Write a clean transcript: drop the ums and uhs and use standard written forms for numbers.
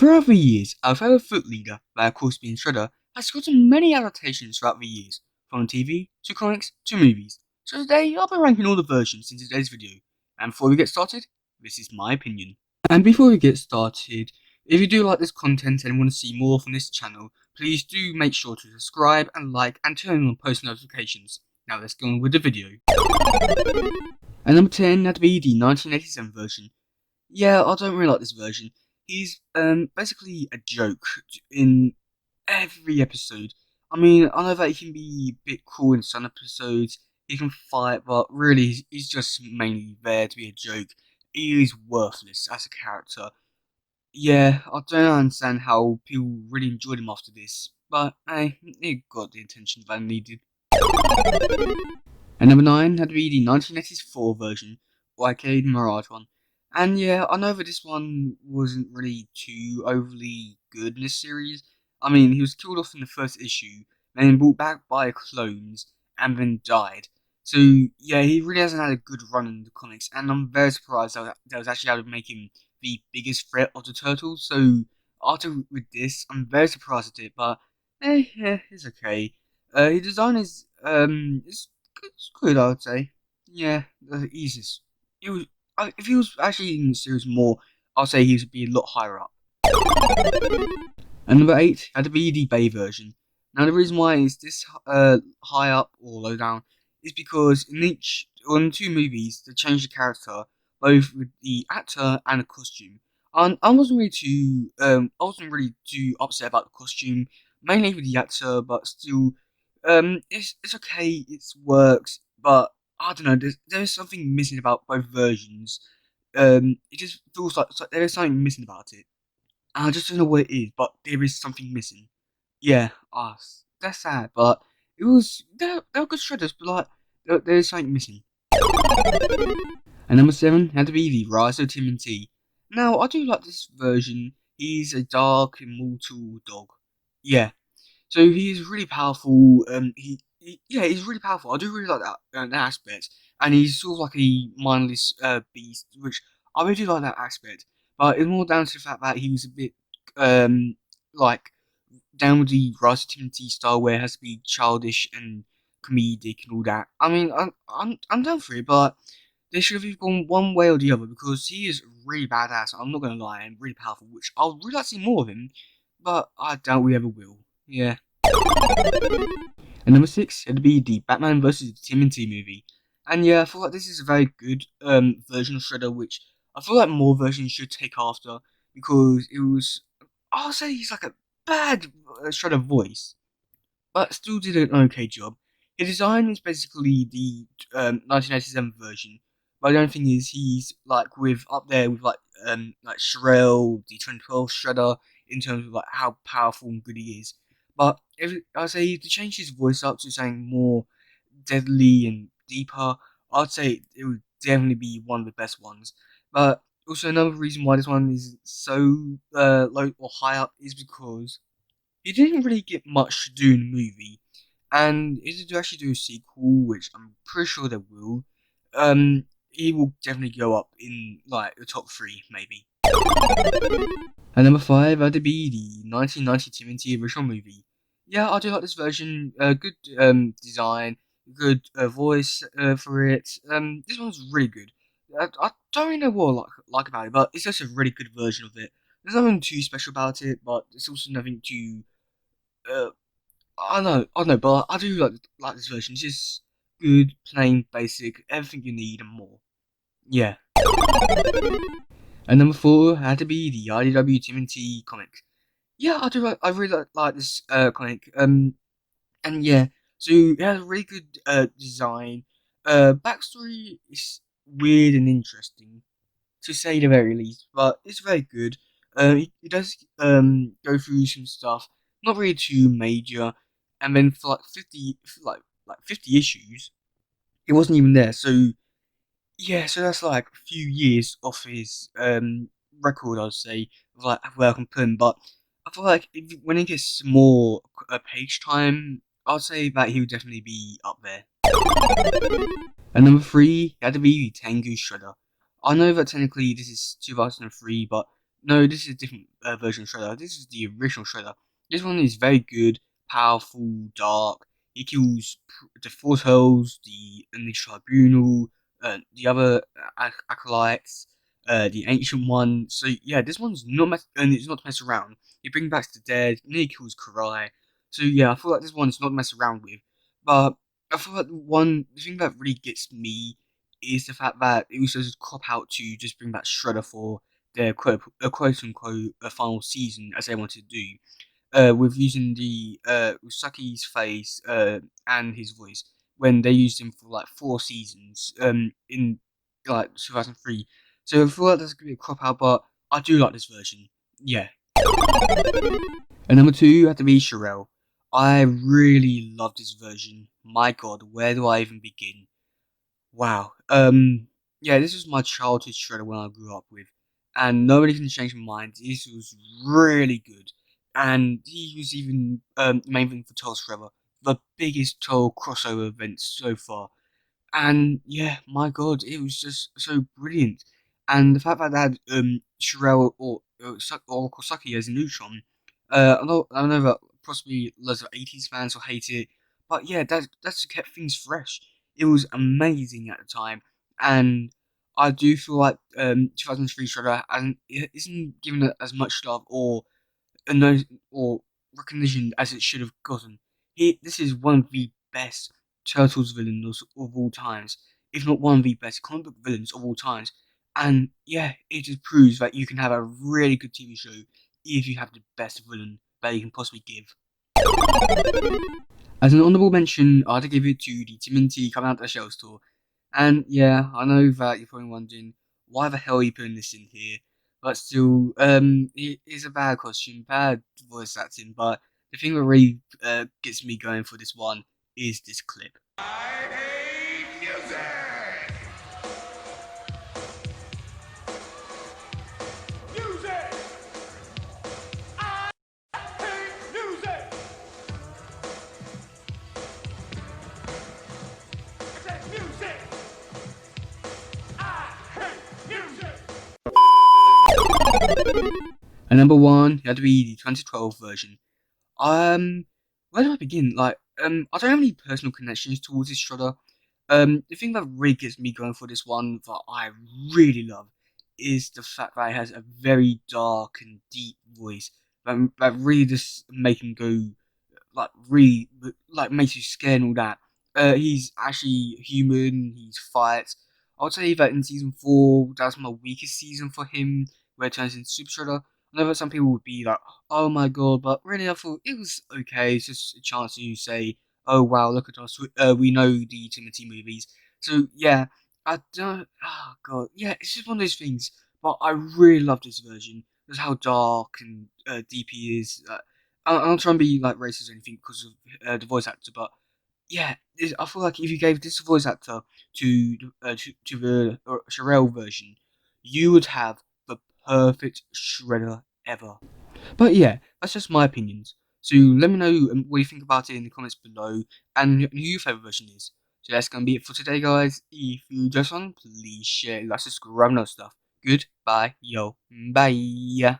Throughout the years, our fellow foot leader, that of course being Shredder, has gotten many adaptations throughout the years, from TV, to comics, to movies. So today, I'll be ranking all the versions in today's video. And before we get started, this is my opinion. And before we get started, if you do like this content and want to see more from this channel, please do make sure to subscribe and like and turn on post notifications. Now let's go on with the video. And number 10 had to be the 1987 version. Yeah, I don't really like this version. He's basically a joke in every episode. I mean, I know that he can be a bit cool in some episodes, he can fight, but really he's just mainly there to be a joke. He is worthless as a character. Yeah, I don't understand how people really enjoyed him after this, but hey, it got the attention that I needed. And number 9 had to be the 1984 version, aka the Mirage one. And yeah, I know that this one wasn't really too overly good in this series. I mean, he was killed off in the first issue, then brought back by clones, and then died. So yeah, he really hasn't had a good run in the comics, and I'm very surprised that was actually able to make him the biggest threat of the Turtles. So after with this, I'm very surprised at it, but yeah, it's okay. His design is it's good, I would say. Yeah, the easiest. If he was actually in the series more, I'll say he would be a lot higher up. And number 8 had to be the Bay version. Now the reason why is this high up or low down is because in two movies they changed the character, both with the actor and the costume. And I wasn't really too upset about the costume, mainly with the actor, but still, it's okay, it works, but I don't know, there's something missing about both versions. It just feels like there is something missing about it. And I just don't know what it is, but there is something missing. Yeah, that's sad, but they were good shredders, but like, there is something missing. And number 7 had to be the Rise of TMNT. Now, I do like this version. He's a dark, immortal dog. Yeah. So he is really powerful. He's really powerful. I do really like that aspect, and he's sort of like a mindless beast, which I really do like that aspect. But it's more down to the fact that he was a bit like down with the Rise of TMNT style, where it has to be childish and comedic and all that. I mean, I'm down for it, but they should have gone one way or the other because he is really badass. I'm not gonna lie, and really powerful, which I'll really like to see more of him, but I doubt we ever will. Yeah. And number 6 had to be the Batman vs. the TMNT movie. And yeah, I feel like this is a very good version of Shredder, which I feel like more versions should take after, because I'll say he's like a bad Shredder voice, but still did an okay job. His design is basically the 1987 version, but the only thing is he's like up there with like Shrell, the 2012 Shredder, in terms of like how powerful and good he is. But if I say to change his voice up to something more deadly and deeper, I'd say it would definitely be one of the best ones. But also another reason why this one is so low or high up is because he didn't really get much to do in the movie, and if they do actually do a sequel, which I'm pretty sure they will, he will definitely go up in like the top 3 maybe. And number 5 had to be the 1990 TMNT original movie. Yeah, I do like this version. Good design, good voice for it. This one's really good. I don't really know what I like about it, but it's just a really good version of it. There's nothing too special about it, but there's also nothing too. I don't know, but I do like this version. It's just good, plain, basic, everything you need and more. Yeah. And number 4 had to be the IDW TMNT comic. Yeah, I really like this comic. And yeah, so it has a really good design. Backstory is weird and interesting, to say the very least, but it's very good. It does go through some stuff, not really too major, and then for like 50 issues, it wasn't even there. So yeah, so that's like a few years off his record, I'd say, of like where I can put him. But I feel like when he gets more page time, I'd say that he would definitely be up there. And number 3 had to be the Tengu Shredder. I know that technically this is 2003, but no, this is a different version of Shredder. This is the original Shredder. This one is very good, powerful, dark. He kills the Force Hells, the Unleashed Tribunal, the other acolytes, the Ancient One. So yeah, this one's and it's not to mess around. He brings back the dead, nearly kills Karai. So yeah, I feel like this one is not to mess around with. But I feel like the thing that really gets me is the fact that it was just a cop out to just bring back Shredder for their quote unquote final season as they wanted to do, with using the Usaki's face and his voice when they used him for like 4 seasons in like 2003. So I feel like that's gonna be a cop out, but I do like this version. Yeah. And number two had to be Sherelle. I really love this version. My God, where do I even begin? Wow. Yeah, this was my childhood Shredder when I grew up with, and nobody can change my mind. This was really good, and he was even the main thing for Turtles Forever, the biggest Turtle crossover event so far. And yeah, my God, it was just so brilliant. And the fact that they had Shirel or Kosaki as Neutron, I know that possibly loads of 80s fans will hate it, but yeah, that's kept things fresh. It was amazing at the time, and I do feel like 2003 Shredder isn't given it as much love no or recognition as it should have gotten. This is one of the best Turtles villains of all times, if not one of the best comic book villains of all times. And yeah, it just proves that you can have a really good TV show if you have the best villain that you can possibly give. As an honourable mention, I'd give it to the TMNT coming out the Shell store. And yeah, I know that you're probably wondering why the hell are you putting this in here? But still, it is a bad costume, bad voice acting. But the thing that really gets me going for this one is this clip. I hate music! Music! I hate music! I said music! I hate music! And number one, it had to be the 2012 version. Where do I begin? I don't have any personal connections towards this Shredder. The thing that really gets me going for this one that I really love is the fact that it has a very dark and deep voice that really just make him go like really like makes you scared and all that. He's actually human. He's fights. I would say that in season 4, that's my weakest season for him, where it turns into Super Shredder. I know that some people would be like, "Oh my god," but really, I thought it was okay. It's just a chance to say, "Oh wow, look at us. We know the TMNT movies." So yeah, I don't. Oh god, yeah, it's just one of those things. But I really love this version. Just how dark and deep he is. I'm not trying to be like racist or anything because of the voice actor, but yeah, I feel like if you gave this voice actor to the Sherelle version, you would have the perfect Shredder ever. But yeah, that's just my opinions. So let me know what you think about it in the comments below, and who your favorite version is. So that's gonna be it for today, guys. If you just want, please share, like, subscribe, and all stuff. Goodbye, yo, bye.